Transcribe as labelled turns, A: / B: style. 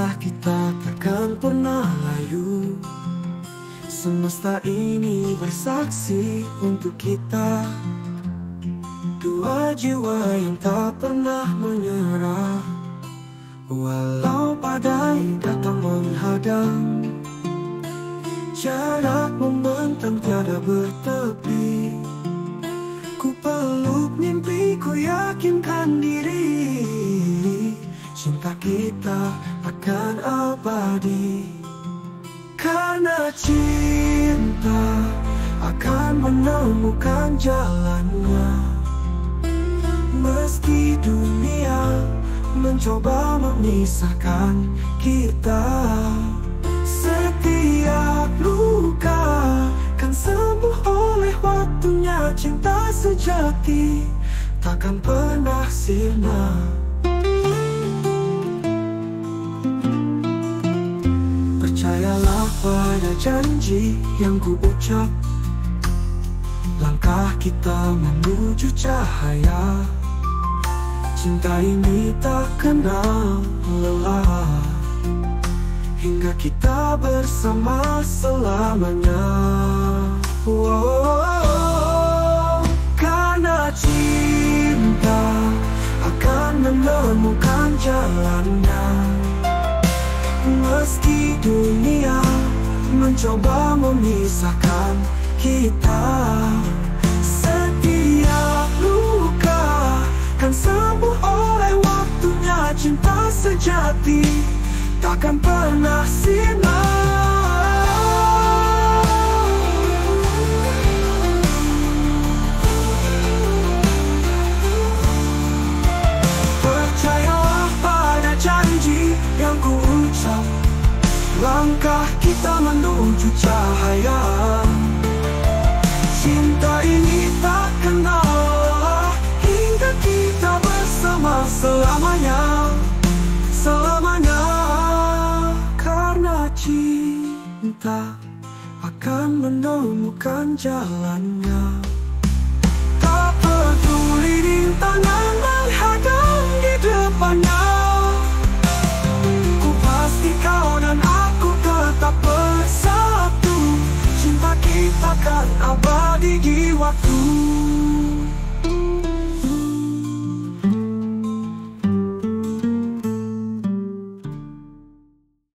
A: Langkah kita takkan pernah layu. Semesta ini bersaksi untuk kita, dua jiwa yang tak pernah menyerah. Walau badai datang menghadang, jarak membentang tiada bertepi. Ku peluk mimpi, ku yakinkan diri, cinta kita akan abadi. Karena cinta akan menemukan jalannya, meski dunia mencoba memisahkan kita. Setiap luka kan sembuh oleh waktunya. Cinta sejati takkan pernah sirna. Percayalah pada janji yang ku ucap, langkah kita menuju cahaya. Cinta ini tak kenal lelah, hingga kita bersama selamanya. Karena cinta akan menemukan jalannya, meski dunia mencoba memisahkan kita. Setiap luka kan sembuh oleh waktunya. Cinta sejati takkan pernah sirna. Percayalah pada janji yang ku ucap, langkah kita menuju cahaya. Cinta ini tak kenal lelah, hingga kita bersama selamanya. Selamanya. Karena cinta akan menemukan jalannya, tak peduli rintangan